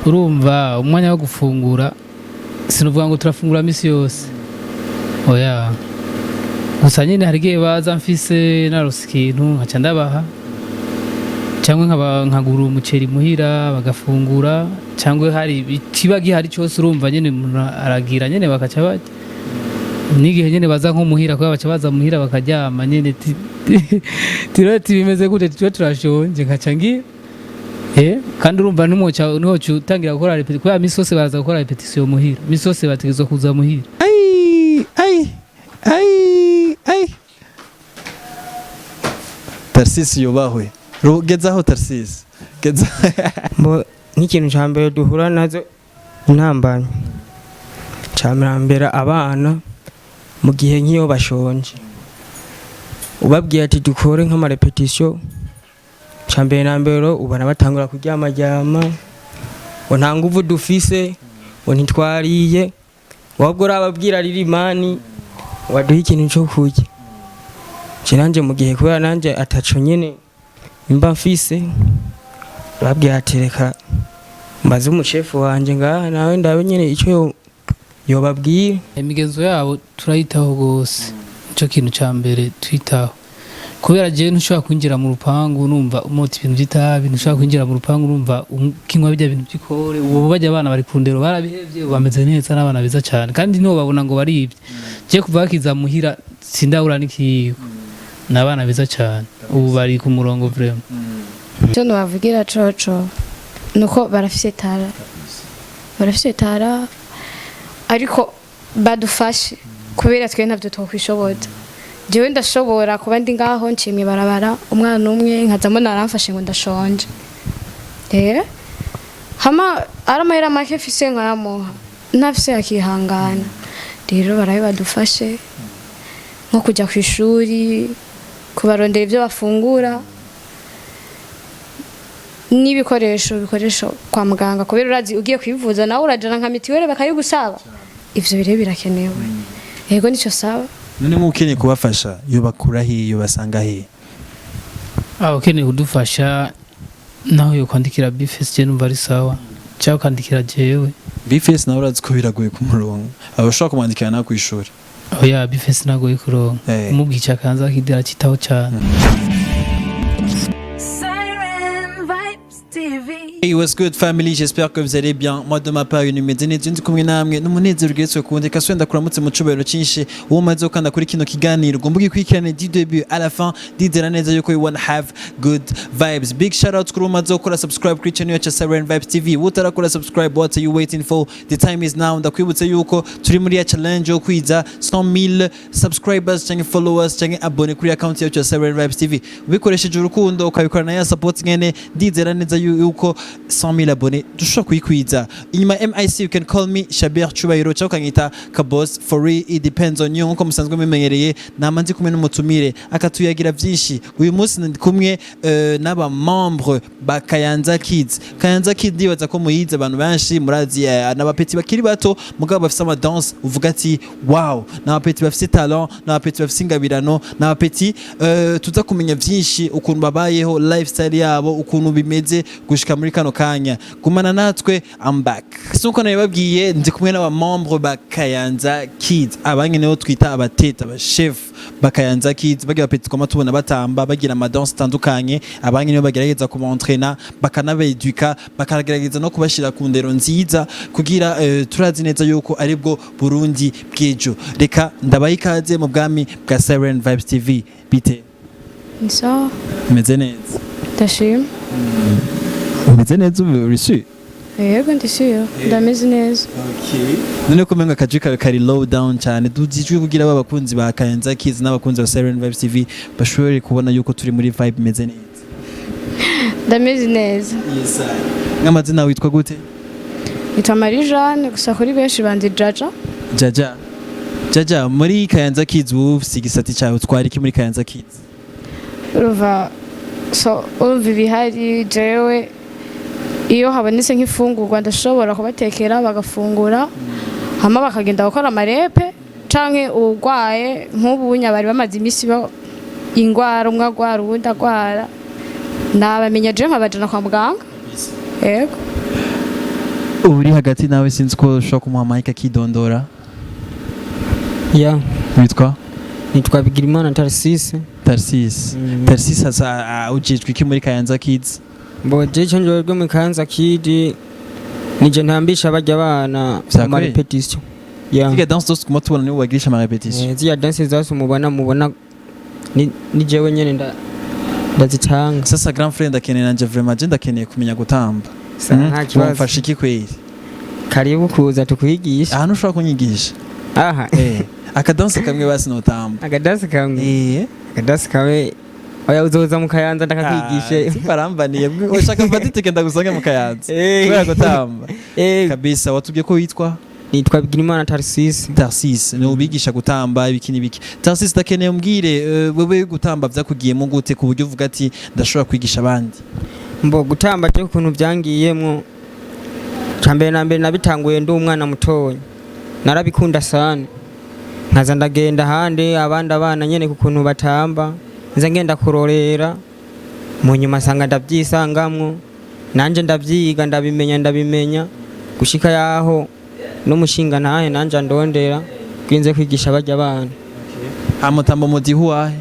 urumva umwanya wo gufungura sinuvuga ngo turafungura misi yose oya gusa nyine hari gihe baza mfise narose ikintu nkaca ndabaha cyangwa nkagura umuceri muhira bagafungura cyangwa hari kiba gihari cyose urumva nyine umuntu aragira nyine bakaca bajya n'igihe nyine baza nko muhira kuba baca baza muhira bakaryama nyine tirati bimeze gute twe turashonje nkaca ngira kandi urumva niho utangira gukora repetition kuba misi yose baraza gukora repetition muhira misi yose bategezwa kuza muhira Tarsisi yubahwe gezaho Tarsisi geza nk'ikintu cya mbere duhura nazo intambanye cyambere abana mu gihe nk'iyo bashonje ubabwiye ati dukore nk'amarepetition cyambere na mbere ubana batangura kuryama ngo nta nguvu dufise ngo ntitwariye wabwo urababwira ririmani waduha ikintu cyo kurya kiranje mu gihe kubera nanje ataco nyene imba mfise babwiye ati reka mbaze umuchefu wanje ngaha nawe ndabe nyene ico yobabwiye imigenzo yabo turayitaho gose ico kintu ca mbere twitaho kubera je ntushobora kwinjira mu rupangu numva umoti ibintu by'itabi ntushobora kwinjira mu rupangu numva kinywa bijya ibintu by'ikore ubu bajya abana bari kundero barabihevye bameze neza n'abana biza cyane kandi niho babona ngo baribye je kuva kiza muhira sindabura n'ikigo n'abana biza cyane ubu bari ku murongo vraiment cyo bavugira coco nuko barafise tara ariko badufashe kubera twe ntavyo twokwishoboza jewe ndashobora kuba ndi ngaho nshimye barabara umwana umwe nkazamo naramfashe ngo ndashonje hama aramahera make fise nkayamuha ntafise akihangana rero barabe badufashe nko kujya ku ishuri kubarondera ibyo bafungura n'ibikoresho kwa muganga kubera urazi ugiye kwivuza nawe urajana nka mitiwere bakayigusaba ivyo bire birakenewe yego nico saba none mukeneye kubafasha yobakura hiyo basanga he ukeneye kudufasha naho yo kwandikira bifes je numva ari sawa cyangwa kwandikira jewe bifes nawe urazi ko biragoye ku murongo abashaka kumwandikira na ku ishuri oya bifes nagoye kuronka umubwica Kayanza kidira kitaho cyane. Hey, what's good family, j'espère que vous allez bien. Moi de ma part une medene ndi kumwe namwe n'umunezero ugetse kundi kaswenda kuramutse mu cubero cinshi uwo maze ukanda kuri kino kiganiro ngombugi kwikirane du début à la fin didera neza yuko you wanna have good vibes. Big shout out kuri umaze ukora subscribe kuri channel yacu Siren Vibes TV. Utarakora subscribe, what are you waiting for? The time is now. Ndakwibutse yuko turi muri ya challenge yo kwiza 100,000 subscribers cyangwa followers cyangwa abone kuri account yacu Siren Vibes TV. Ubikoresheje urukundo ukabikora na ya support ngene didera neza yuko 100,000 abonnés dushobora kuyikwiza inyuma MIC you can call me Shabir Chubahiro cyangwa kanyita Kabos for real, it depends on you nkuko musanzwe mumenyereye namanzi kumwe n'umutumire akatuyagira byinshi uyu munsi ndi kumwe n'aba membre ba Kayanza Kids ndibaza ko muyize abantu benshi murazi n'abapeti bakiri bato mugabo bafite ama dance uvuga ati wow n'abapeti bafite talent n'abapeti bafite ingabirano n'abapeti tuza kumenya byinshi ukuntu babayeho lifestyle yabo ukuntu bimeze gushika muri kano kanya gumana natwe I'm back suko nababwiye ndi kumwe n'aba membre ba Kayanza Kids abange niho twita abateta ba chef ba Kayanza Kids bagira bapeti koma tubona batamba bagira ama danse tandukanye abange niho bagerageza kumontrainer bakanabeduka bakagerageza no kubashira ku ndero nziza kugira turazi neza yuko aribwo Burundi bwejo reka ndabaye ikaze mu bwami bwa Siren Vibes TV bite nso meze neza ndashima umeze neza uri yego ndisiyo ndameze neza none ko menga kajika kari low down cyane duzijwe kugira babakunzi ba Kayanza Kids n'abakunzi ba Siren Vibes TV bashobore kubona yuko turi muri vibe meze neza ndameze neza yes nk'amazina witwa gute Nitwa Marie Jeanne gusa kuri benshi bandi Jaja muri Kayanza Kids ufite igisati cyawe twari iki muri Kayanza Kids uruva so bihari jewe iyo habonetse nk'ifungurwa ndashobora kubatekera bagafungura hama bakagenda gukora amarepe canke urwaye nk'ubunya bari bamaze imisi ingwara umwe agwara ubundi agwara nabamenya je nkabajana kwa muganga yego uri hagati nawe sinzi ko ushobora kumuha mike akidondora. ya Witwa nitwa Bigirimana Tarsisi. Tarsis hasa ujejwe iki muri Kayanza Kids? Mbo jeje njorwe mu Kayanza Kid nije ntambisha bajya abana mu repetition. Ya Ziga dance dos kuma tubona niwe wagirisha ama repetition. Ziya dance zasu mubona ni jewe nyene ndazitanga. Sasa grand friend akeneye nanje vraiment je ndakeneye kumenya gutamba. Nta kibazo. Mfasha iki kweli? Karibu kuza tukwigisha. Ahantu ushobora kunyigisha. Aha Akadanse kamwe basi notamba. Akadanse kamwe. Akadanse kamwe oya uzoza mu Kayanza ndakakwigishe. Siparambaniye ushaka mfata itike ndagusange mu Kayanza. Kubera gutamba. Kabisa watubwiye ko witwa nitwa Bigirimana Tarsis ni ubigisha gutamba ibikini biki. Tarsis ndakeneye umbwire wewe gutamba vyakugiyemo gute ku buryo uvuga ati ndashobora kwigisha abandi. Mbo gutamba cyo kuntu byangiyemo cyambere na mbere nabitanguye ndi umwana mutoya narabikunda sana nkaza ndagenda hande abandi abana nyene ku kuntu batamba nza ngenda kurorera mu nyuma sanga ndabyisangamwo nanje ndavyiga ndabimenya gushika yaho n'umushinga nahe nanje ndondera kwinze kwigisha bajya abana. Amutambo mudihuahe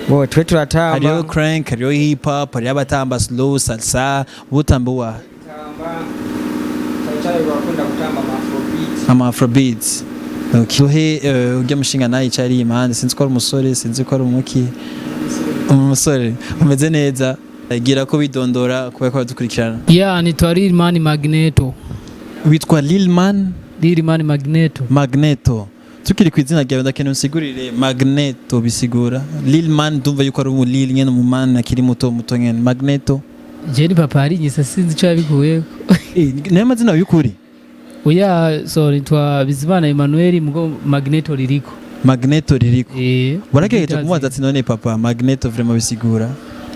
bo twe turatamba hariyo crank hariyo hip hop hariyo abatamba slow salsa butamba wa bakunda gutamba ama afrobeats. Kihe ujya mushinga naye cyari imande sinzi ko ari umusore sinzi ko ari umuki umusore umeze neza agira ko bidondora kubera ko dukurikirana. Ya nitwa Lilman Magneto. Witwa Lilman Magneto. Tukiri kwizina ryawe ndakeneye unsigurire Magneto bisigura. Lilman ndumva yuko ari umulili nyene mu man akiri muto nyene Magneto. Jeni papa ari nyisa sinzi cyo yabikuye. Nayo mazina y'ukuri. Oya sorry twa Bizimana Emmanuel mugo Magneto ririko. Warageje kumubaza ati none papa Magneto vraiment bisigura.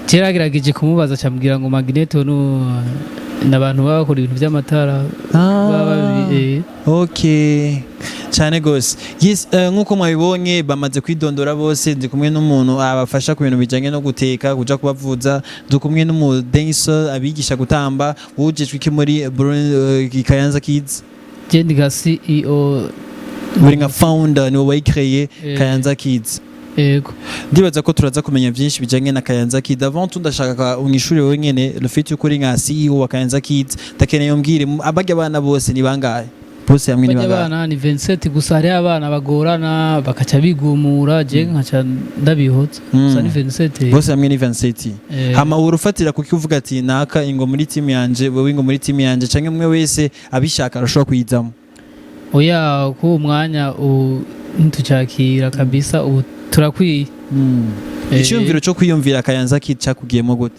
Cyeragerageje kumubaza cyambwira ngo Magneto no nabantu bakora ibintu by'amatara. Okay. Cyane gose. Yes, nkuko mwabibonye bamaze kwidondora bose ndi kumwe n'umuntu abafasha ku bintu bijanye no guteka kuja kubavuza dukumwe n'umu dancer abigisha gutamba wujejwe iki muri Kayanza Kids. Jendi ga CEO uri nka founder ni wowe créé Kayanza Kids. Yego. Ndibaza ko turaza kumenya byinshi bijanye na Kayanza Kids. Avant tout ndashaka unyishuri wowe nyene le fait ukuri nka CEO wa Kayanza Kids takeneye umbwire abajya abana bose ni bangahe? Bose hamwe ni bangahe? Abana ni 27 gusa hari abana bagorana bakaca bigumura je nkaca ndabihotsa gusa ni 27. Bose hamwe ni 27. Hama urufatira kuki uvuga ati naka ingo muri team yanje wewe ingo muri team yanje canke umwe wese abishaka arashobora kuyizamo. Oya ku mwanya ntucyakira kabisa ubu turakwiye. Icyumviro cyo kwiyumvira Kayanza Kids cyakugiyemo gute?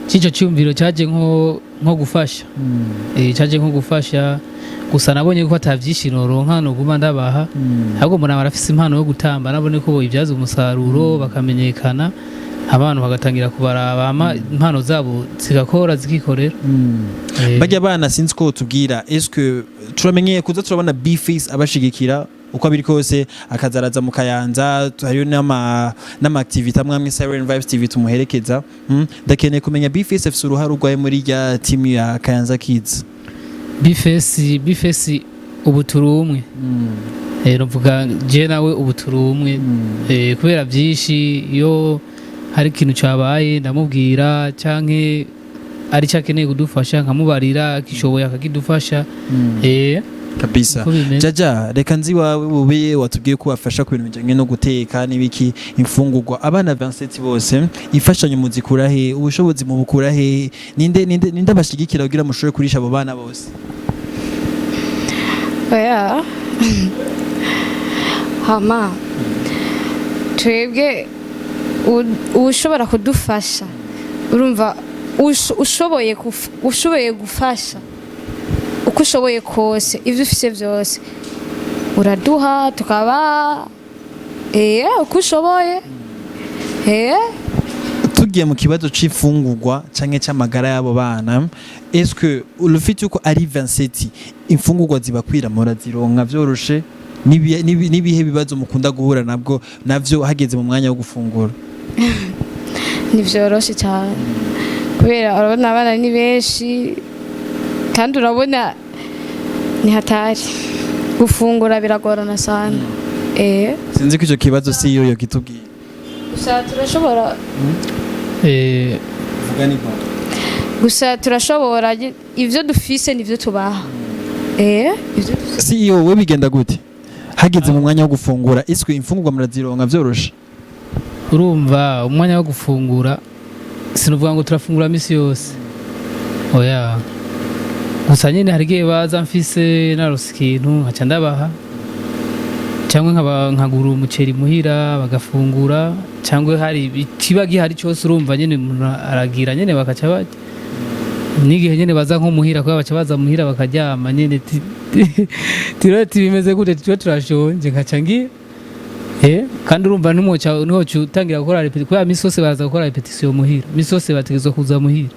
Cyo cyumviro cyaje nko gufasha. Cyaje nko gufasha gusa nabonye ko atavyishino ronka no guma ndabaha. Ahubwo mbona barafise impano yo gutamba nabone ko ibyaza umusaruro bakamenyekana abantu bagatangira kubaraba impano zabo zigakora zikikorera. Bajya bana sinzi ko tubwira est-ce turamenye kuza turabona B-face abashigikira uko abiri kose akazaraza mu Kayanza hariyo n'ama activity amwe Siren Vibes TV tumuherekeza. Ndakeneye kumenya B-face afise uruhare rwaye muri ya team ya Kayanza Kids. B-face ubu turumwe. Mvuga je nawe ubu turumwe. Kubera byinshi iyo hari ikintu cyabaye ndamubwira canke ari cyakeneye kudufasha nkamubarira akishoboye akakidufasha. Kabisa. Jaja reka nzi wawe ube watubwiye ko wafasha ku bintu bijanye no guteka nibiki imfungurwa abana 27 bose ifashanyo muzikura he ubushobozi mu bukura he ninde abashigikira kugira mushore kurisha abo bana bose? Oya hama twebwe ushobora kudufasha urumva ushoboye gufasha uko ushoboye kose ivyo ufise byose uraduha tukaba uko ushoboye tugiye mu kibazo c'ifungurwa canke c'amagara y'abo bana est-ce que le fait yuko ari 27 imfungurwa zibakwira murazironka vyoroshe nibihe bibazo mukunda guhura navyo hageze mu mwanya wo gufungura? Nivyoroshe cyane kubera urabona abana ni benshi kandi urabona ni hatari gufungura biragorana sana sinzi ko icyo kibazo si yo kitubwiye gusa turashobora vuga ni kwa gusa turashobora ivyo dufise nivyo tubaha ivyo si iyo we bigenda gute hageze mu mwanya wo gufungura iswe imfungurwa murazironka vyorosha urumva umwanya wo gufungura sinuvuga ngo turafungura misi yose oya gusa nyine hari igihe baza mfise narose ikintu nkaca ndabaha cyangwa nkagura umuceri muhira bagafungura cyangwa hari ikiba gihari cyose urumva nyine umuntu aragira nyine bakaca bati n'igihe nyine baza nko muhira kuba baca baza muhira bakaryama nyine tirati bimeze gute tujya turashonje nkaca ngira kandi urumva niho utangira gukora repetition kubera misi yose baraza gukora repetition muhira misi yose bategezwa kuza muhira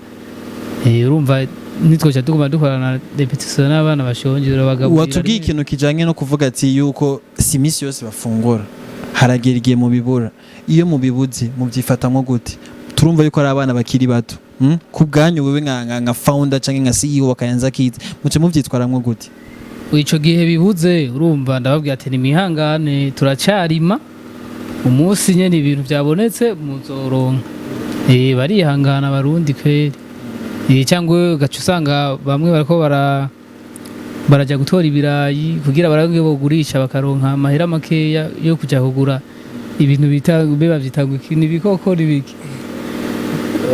urumva nitwoca tuguma dukorana repetition n'abana bashonje urabagaburira watubwiye ikintu kijanye no kuvuga ati yuko si misi yose bafungura haragera igihe mu bibura iyo mu bibuze mu byifatamwo gute turumva yuko ari abana bakiri bato ku bwanyu wewe nka founder canke nka CEO wa Kayanza Kids muce muvyitwaramwo gute ico gihe bibuze urumva ndababwira ati nimihangane turacarima umunsi nyene ibintu byabonetse muzoronka barihangana barundi kweri cyangwa gacu usanga bamwe barako baraja gutora ibirayi kugira barange bogurisha bakaronka amahera makeya yo kuja kugura ibintu bavyita ibikoko nibiki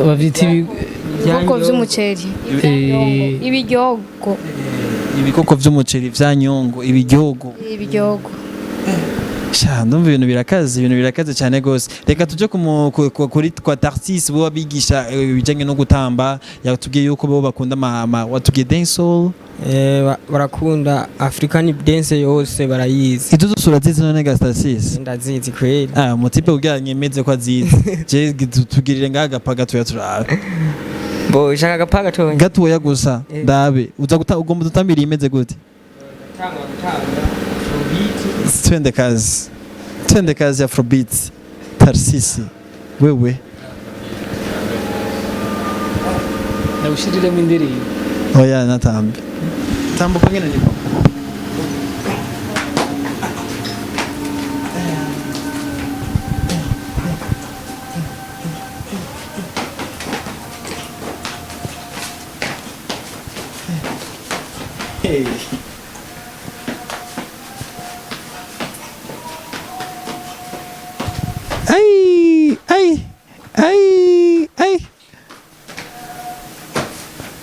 bavyita ibikoko vy'umuceri ibiryogo ibikoko vy'umuceri vya nyongo ibiryogo ndumva ibintu birakaze cyane gose reka tuje kuri kwa Tarsis bo bigisha ibijanye no gutamba yatubwiye yuko bo bakunda watubwiye dancehall barakunda African dance yose barayizi izo zose urazizi none ga Tarsis ndazizi kweli mutipe kugira nyemeze ko azizi je tugirire ngaga paga tuya turabe bo shaka gapaga tonye gatoya gusa ndabe uza ugomba dutambira imeze gute twende kazi Afrobeat Tarsisi wewe nawushiriremo indirimbo oya natambe tambuka ngene ni hey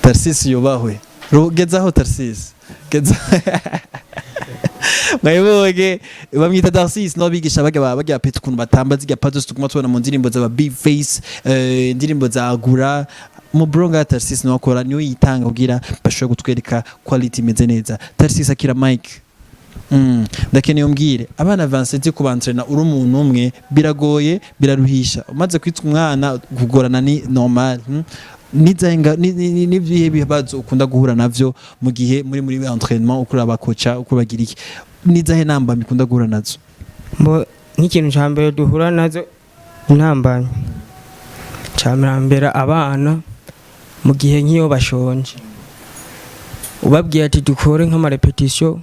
Tarsisi yubahwe gezaho Tarsisi geza mwayiboge bamwita Tarsisi no bigisha baga pete kuntu batamba ziga pados tukuma tubona mu ndirimbo za big face indirimbo za agura mu bronga Tarsisi no akora niyo yitanga kugira bashobora gutwereka quality imeze neza Tarsisi akira mic ndakeneye umbwire abana Vincent kubantrena uri umuntu umwe biragoye biraruhisha umaze kwitwa umwana kugorana ni normal n'ibihe bibazo ukunda guhura navyo mu gihe muri entraînement ukura abakoca ukubagira iki nizahe namba mikunda guhura nazo mbo nk'ikintu ca mbere duhura nazo intambanye camera abana mu gihe nk'iyo bashonje ubabwiye ati dukore nk'ama repetition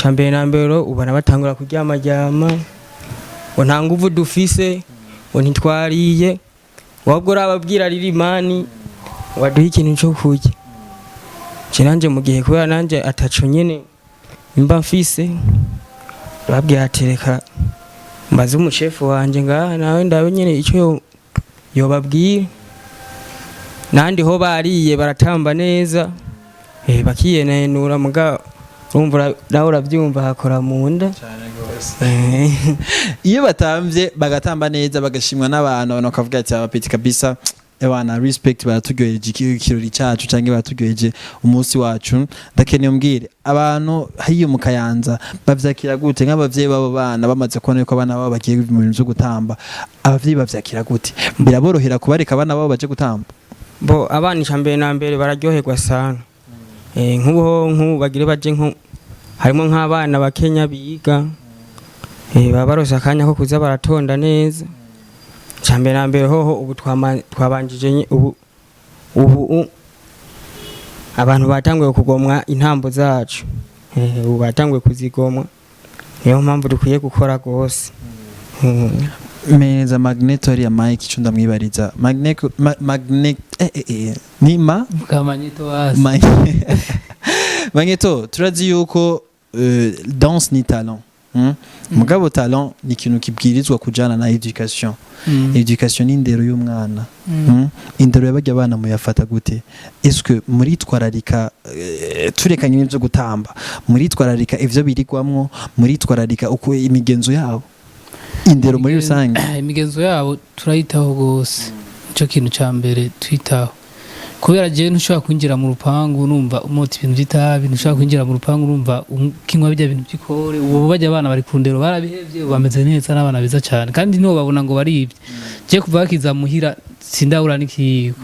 cambere na mbere ubana batangura kuryama ngo nta nguvu dufise ngo ntitwariye wabwo urababwira riri mani waduha ikintu cyo kurya nanje mu gihe kubera nanje ataco nyene imba mfise urababwira atereka mbaze umushefu wanje ngaha nawe ndabe nyene ico yobabwira nandi ho bariye baratamba neza bakiyenenura mugabo urumva nawe urabyumva hakora mu nda iyo batamvye bagatamba neza bagashimwa n'abantu bakavuga ati abapeti kabisa abana respect baraturyoheje ikirori cyacu cyangwa baraturyoheje umunsi wacu ndakeneye umbwire abantu hiyo mu Kayanza bavyakira gute nk'abavyeyi babo bana bamaze kubona yuko abana babo bagiye mu bintu byo gutamba abavyeyi bavyakira gute biraborohera kubareka abana babo baje gutamba bo abana icambere na mbere bararyoherwa sana nk'ubu bagire baje harimo nk'abana bakenya biga baba barose akanya ko kuza baratonda neza cyambere na mbere hoho ubu twabanjije ubu abantu batanguye kugomwa intambo zacu ubu batanguye kuzigomwa niyo mpamvu dukwiye gukora gose meza magneto ari ya Mike ico ndamwibariza magnet nima Kamanyito wasi magneto turazi yuko danse ni talent mugabo talent ni ikintu kibwirizwa kujana na education education ni indero y'umwana indero y'abajya abana muyafata gute eske muri twararika turekanye n'ivyo gutamba muri twararika ivyo birigwamwo muri twararika uko imigenzo yabo indero muri rusange imigenzo yabo turayitaho gose ico kintu ca mbere twitaho kubera je ntushobora kwinjira mu rupangu numva umota ibintu vy'itabi ntushobora kwinjira mu rupangu numva kinywa bijya ibintu by'ikore ubu bajya abana bari ku ndero barabihevye bameze neza n'abana beza cyane kandi niho babona ngo baribye je kuva bakiza muhira sindahura n'ikiyiko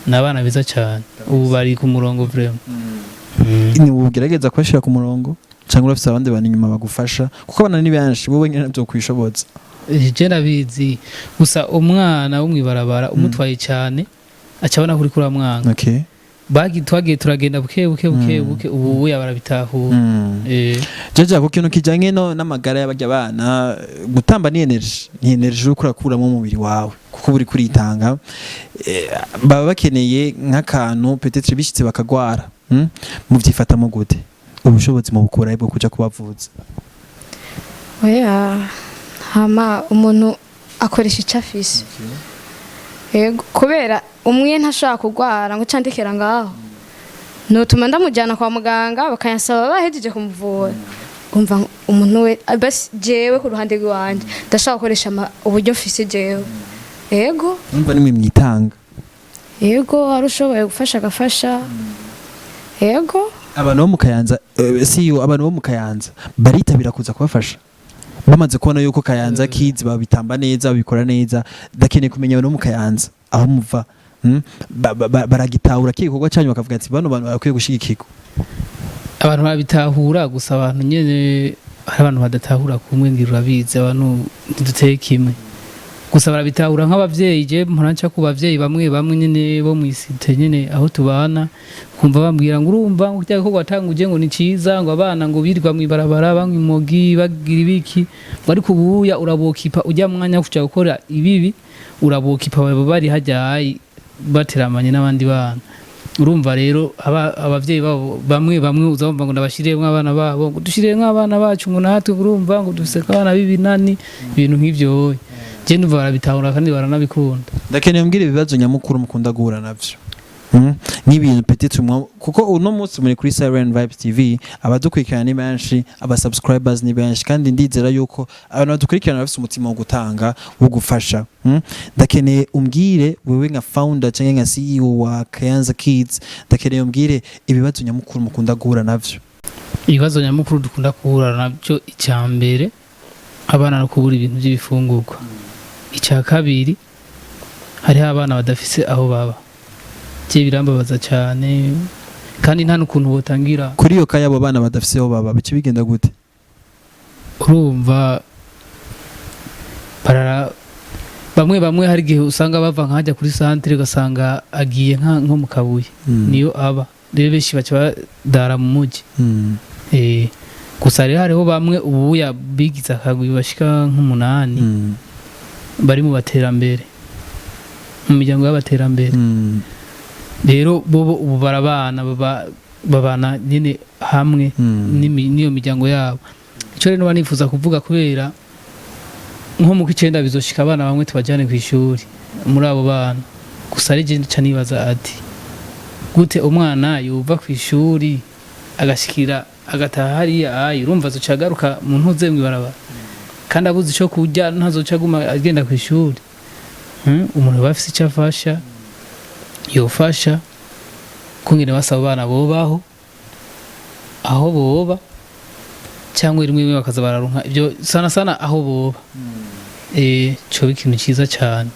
n'abana beza cyane ubu bari ku murongo vraiment ni ugerageza kubashira ku murongo cyangwa urafite abandi bantu inyuma bagufasha kuko abana ni benshi wowe nyine nabyo kwishobotsa je nabizi gusa umwana wo mwibarabara umutwaye cyane acabona kuri kura mwana okay twagiye turagenda buke ubu yabarabitahura jaja ko kintu kijanye n'amagara y'abajya abana gutamba ni energy ukurakuramo mu mubiri wawe kuko buri kuritanga baba bakeneye nk'akantu peut-être bishitse bakagwara mu vyifatamo gute ubushobozi mu bukura bwo kuja kubavuza oya hama umuntu akoresha icafisi yego kubera umwe ntashaka kugwara ngo candikira ngaho nutuma ndamujyana kwa muganga bakayansaba bahejeje kumuvura umva umuntu we basi jewe ku ruhande rwanje ndashaka gukoresha uburyo mfise jewe yego umva nimwe mwitanga yego arushoboye gufasha agafasha yego abantu bo mu Kayanza abantu bo mu Kayanza baritabira kuza kubafasha bamaze kubona yuko Kayanza kids babitamba neza babikora neza dakeneye kumenya abantu bo mu Kayanza aho muva baragitahura kikorwa cyanyu bakavuga ati bano bantu bakwiye gushigikirwa abantu babitahura gusa abantu nyene hari abantu badatahura kumwe ngira urabizi abantu ntiduteye kimwe gusa barabitahura nk'abavyeyi je mporanca ku bavyeyi bamwe nyene bo mu isite nyene aho tubana kumva bambwira ngo urumva ngo cyako gwatanguje ngo ni ciza ngo abana ngo birirwa mwibarabara banywa imogi bagira ibiki ariko ubuya urabokipa ujya mwanya kuja gukora ibibi urabokipa bari hajyaye bateramanye n'abandi bana urumva rero abavyeyi babo bamwe uzabumva ngo ndabashiriyemwe abana babo ngo dushiriyemwe abana bacu ngo natwe urumva ngo duseka abana bibinani ibintu nk'ivyo je ndumva barabitahura kandi baranabikunda ndakeneye mbwira ibibazo nyamukuru mukunda guhura navyo n'ibintu peut-être kuko uno munsi muri kuri Siren Vibes TV abadukurikirana ni benshi aba subscribers ni benshi kandi ndizera yuko abantu badukurikirana bafite umutima wo gutanga wo gufasha ndakeneye umbwire wewe nka founder cyangwa nka CEO wa Kayanza Kids ndakeneye umbwire ibibazo nyamukuru mukunda guhura navyo ibibazo nyamukuru dukunda guhura navyo icyambere abana no kubura ibintu by'ibifungurwa icya kabiri hari abana badafise aho baba je birambabaza cyane kandi nta n'ukuntu botangira kuri yo kayabo bana badafise aho baba bice bigenda gute urumva bamwe hari gihe usanga bava nkajya kuri centre ugasanga agiye nko mu Kabuye niyo aba rero benshi baca badara mu muji gusa rero hariho bamwe ubu yabigiza akagwi bashika nk'umunani bari mu baterambere mu miryango y'abaterambere rero bobo ubu babana nyine hamwe niyo miryango yabo icyo rero banifuza kuvuga kubera nko mu kicenda bizoshika abana bamwe tubajyane ku ishuri muri abo bana gusa ari je nibaza ati gute umwana yuva ku ishuri agashikira agataha hariya urumva azocagaruka mu ntuze mwibarabara kandi abuze ico kurya ntazoca guma agenda ku ishuri umuntu bafise icyo afasha yofasha kungene basaba abana bobaho aho boba cyangwa rimwe bakaza bararonka ibyo sana aho boba cyo bikintu cyiza cyane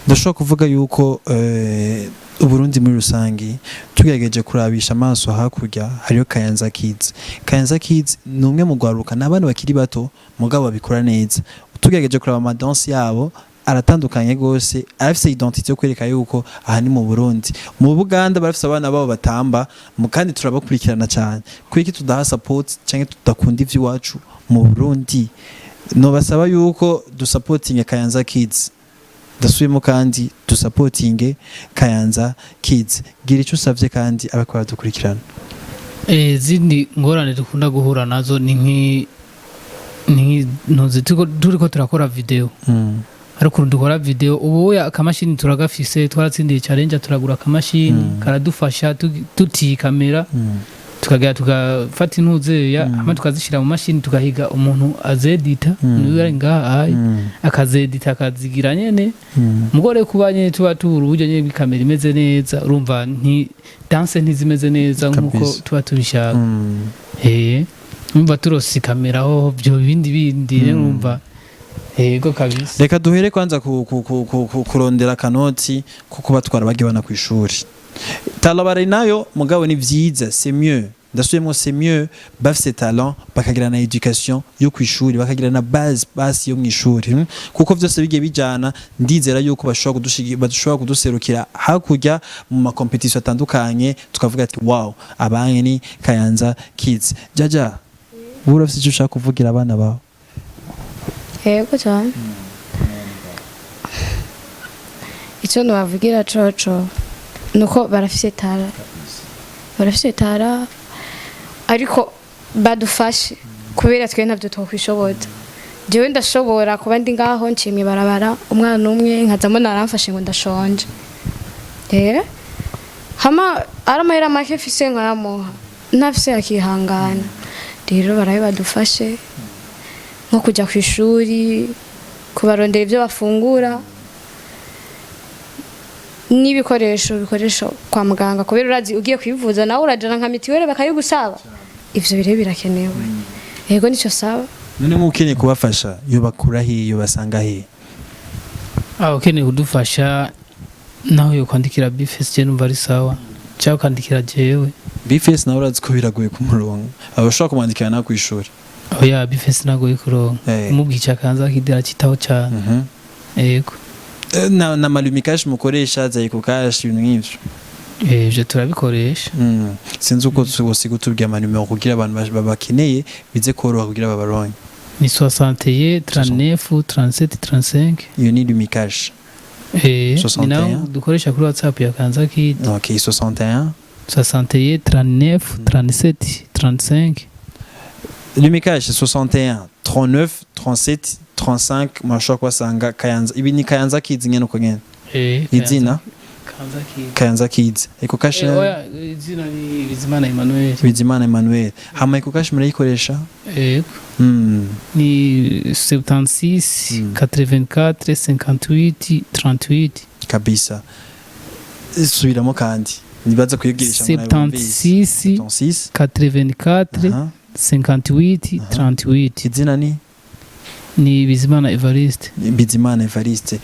ndashobora kuvuga yuko Uburundi muri rusangi tugerageje kurabisha amaso hakurya hariyo Kayanza Kids. Kayanza Kids numwe mu gwaruka n'abana bakiri bato mugabo babikora neza. Tugerageje kuraba ama danse yabo aratandukanye gose afise identité yo kwereka yuko aha ni mu Burundi. Mu Buganda barafise abana babo batamba kandi turabakurikirana cyane. Kwiki tudaha support canke tudakunda ivy'iwacu mu Burundi. No basaba yuko du supporting Kayanza Kids. Dasubiyemo kandi du supporting Kayanza Kids. Gira icyo usavye kandi abakora dukurikirana. Zindi ngorane dukunda guhura nazo ni ntuzi turiko turakora video. Ariko dukora video ubu akamashini turagafise twaratsindiye challenge turagura akamashini karadufasha tuti kamera tukagera tugafata intuze ama tukazishira mu mashini tugahiga umuntu azedita niwe ngaha akazedita akazigira nyene mugore kubanye tuba tuburuje nyene bikamera imeze neza urumva nti dance ntizimeze neza nkuko tuba tubishaka umva turose kamera ho byo bindi urumva Ego kabisa. Reka duhere kwanza kurondera kanoti kuko batwara bagibana ku ishuri. Talabari nayo mugabo ni vyiza, c'est mieux. Ndasubiyemo c'est mieux bafise talent bakagira na education yo ku ishuri bakagira na base yo mu ishuri kuko vyose bigiye bijana ndizera yuko bashobora kuduserukira hakurya mu ma competition atandukanye tukavuga ati wow abanye ni Kayanza Kids. Jaja urafise icyo ushaka kuvugira abana bawe? Yego cyane. Icyo nabavugira coco nuko barafise tara ariko badufashe kubera twe ntabyo tokwishoboza. Jewe ndashobora kuba ndi ngaho nshimye barabara umwana umwe nkazamo naramfashe ngo ndashonje. Hama aramahera make fise nkayamuha ntafise akihangana. Rero barabe badufashe nko kujya ku ishuri kubarondera ibyo bafungura n'ibikoresho kwa muganga kubera urazi ugiye kwivuza nawe urajana nka mitiwere bakayigusaba ivyo bire birakenewe yego nico saba none mukeneye kubafasha yo bakura hiyo basanga he ukeneye kudufasha naho yo kwandikira bifes je numva ari sawa cyangwa kwandikira jewe bifes nawe urazi ko biragoye ku murongo abashaka kumwandikira na ku ishuri oya bifes nagoye kuronka umubwica kanza kidera kitaho cyane yego na malumikash mukoresha zaye kukash ibintu nk'ivyo je turabikoresha sinzi uko tusiga tubwiye amanumero kugira abantu babakeneye bize koroha kugira babaronke ni 61 39 37 35 you need lumikash ni nawe dukoresha kuri WhatsApp ya Kayanza Kids. OK 61 39 37 35 lumikash 61 39 37 35 mashaka kwasanga Kayanza ibi ni Kayanza Kids nyene uko nyene izina Kayanza Kids eko kash izina ni Bizimana Emmanuel hama eko kash murayikoresha ni 76 84 58 38 kabisa subiramo kandi nibaza kuyigirisha 76 84 58 38 izina ni Bizimana Evariste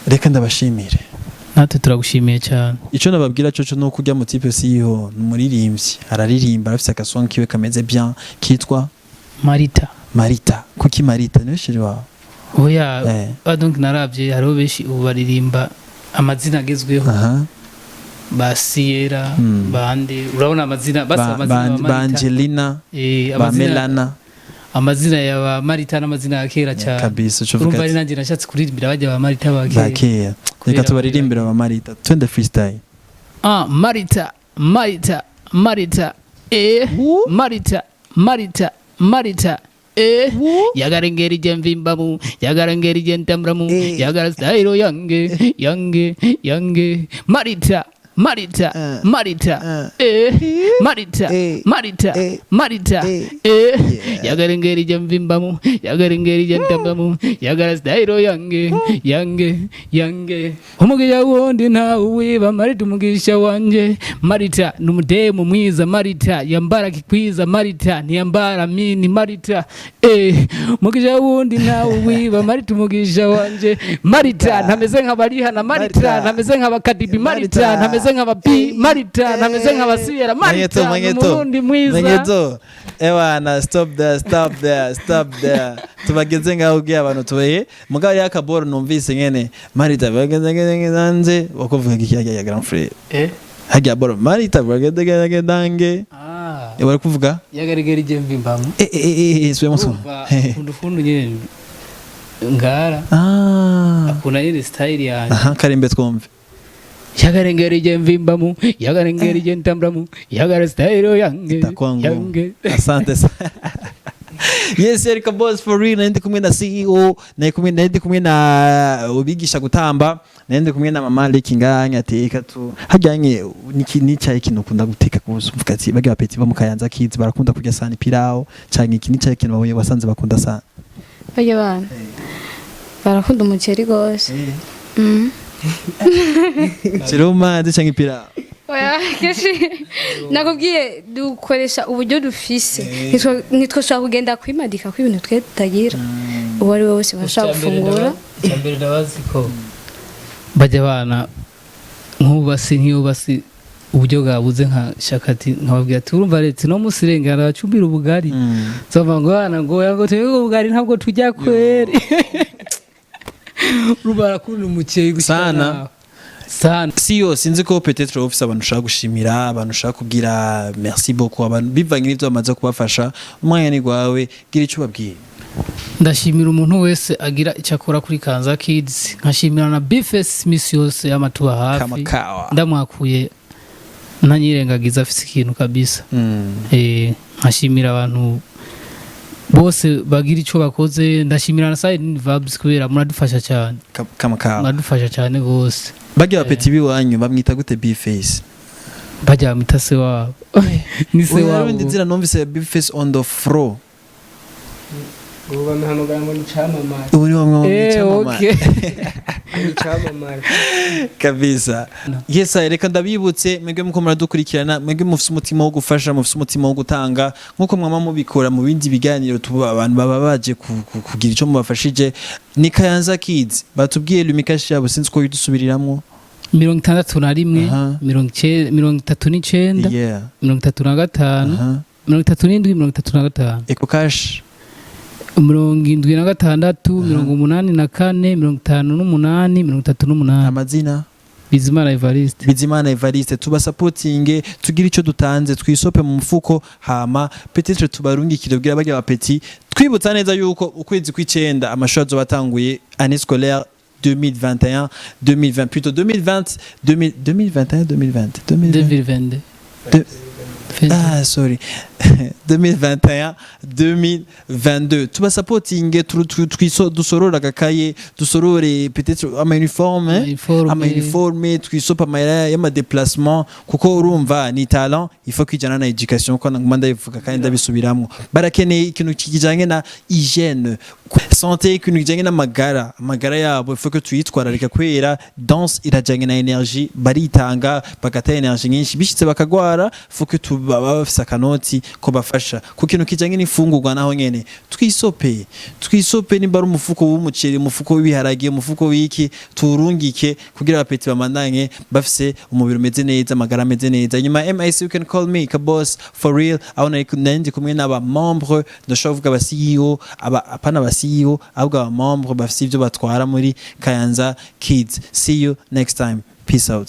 reka ndabashimire natwe turagushimiye cyane icyo nababwira cyo nuko ujya mu type CEO numuririmbyi araririmba afite akasong kiwe kameze bien kitwa Marita kuki Marita nishiri wawe oya donc narabye hariho beshi ubu baririmba amazina agezweho Basiera bande urabona amazina ba Angelina ba Melana amazina ya ba Marita n'amazina ya kera cyane kabisa urumva ari nanjye nashatse kuririmbira bajya ba Marita ba kera reka tubaririmbira ba Marita twende freestyle Marita Marita yagarengera igenzimbamu yagarengera igentamramu yagara style yange Marita yagarengera igenzimbamu yagarengera igentamramu yagara style yange umugisha wundi nta uwiba Marita umugisha wanje Marita numudemu mwiza Marita yambara kikwiza Marita ntiyambara mini Marita umugisha wundi nta uwiba Marita umugisha wanje Marita ntameze nk'abarihana Marita ntameze nk'abakadibi Marita ntameze ntameze nk'abapi Marita ntameze nk'abasibera Marita umurundi mwiza Manyeto ewana stop there tubageze ngaho ugiye abantu tubaye mugabo ya kaboro numvise nyene Marita bageze nze bakuvuga iki ya grand frère hajya boro Marita bageze dange bari kuvuga yagaregera igembe mbamu swemo so fundu nyene ngara akuna ile style yani karimbe twumve yagarengera igembe mbamu yagarengera igentambramu yagara style yange asante yes Erika boss for real ndi kumwe na CEO ndi kumwe na ubigisha gutamba ndi kumwe na mama lekinganya ateka tu hajyanye ni cyayi kintu ukunda guteka kubusa uvuga ati bage bapeti ba mu Kayanza kids barakunda kurya sana pirao cyangwa iki ni cyayi kintu baboye wasanze bakunda sana bage bana barakunda umuceri gose Chiroma cyangwa pirao oya keshi nakubwiye dukoresha uburyo dufise nitwoshaka kugenda kwimadika ko ibintu twe tutagira uwo ari wose bashaka gufungura cyambere ndabazi ko bajya bana nk'ubasi uburyo bwabuze nka shakati nkababwira ati urumva leta no musirengana bacumbira ubugari zova ngo bana ngo yago twego ubugari ntabwo tujya kweri rubara kuri umuceri sana sana siyo sinzi ko peut-être office abantu ushaka gushimira abantu ushaka kugira merci beaucoup abantu bivanye n'ivyo bamaze kubafasha umwanya ni gwawe gira icyo babwiye ndashimira umuntu wese agira icyakora kuri Kayanza Kids nkashimira na Bifes misi yose y'amatuba hafi ndamwakuye ntanyirengagiza afite ikintu kabisa nkashimira abantu bose bagira icyo bakoze ndashimira na Side Vibes kubera muradufasha cyane muradufasha cyane gose bajya bapeti biwanyu bamwita gute Bface bajya bamwita se wabo ni se wabo ndi nzira numvise Bface on the floor ubu hano gango ni chamamare ubu ni wamwe chamamare chamamare kabisa yes reka ndabibutse mwebwe muko muradukurikirana mwebwe mufite umutima wo gufasha mufite umutima wo gutanga nkuko mwama mubikora mu bindi biganiro tuba abantu baba baje kugira icyo mubafashije ni Kayanza Kids batubwiye lumikashi yabo sinzi ko yidusubiriramwo 61 39 35 37 eko cash 76 84 58 38 amazina Bizimana Evariste tuba supporting tugira icyo dutanze twisope mu mfuko hama peut-être tubarungikire bwira bajya bapeti twibutsa neza yuko ukwezi kw'icenda amashuri azobatanguye année scolaire 2021 2020 plutôt 2020 2021 2020 ah sorry 2021 2022 tuba supporting dusorora gakaye dusorore peut-être ama uniforme twisopa amahera y'ama déplacement kuko urumva ni talent il faut kwijana na education ko ngumanda ivuga kandi ndabisubiramwo barakeneye ikintu kijanye na hygiène santé ikintu kijanye na magara yabo il faut que tuyitwararika kwera danse irajanye na energie baritanga bagata energie nyinshi bishitse bakagwara faut que baba bafise akanoti ko bafasha ku kintu kijanye n'ifungurwa naho nyene twisope nimba ari umufuko w'umuceri umufuko w'ibiharage umufuko w'iki turungike kugira abapeti bamandanye bafise umubiri umeze neza amagara ameze neza nyuma MIC you can call me boss for real aho nandi kumwe n'aba membre ndashobora kuvuga aba CEO apana aba CEO ahubwo aba membre bafise ivyo batwara muri Kayanza Kids see you next time peace out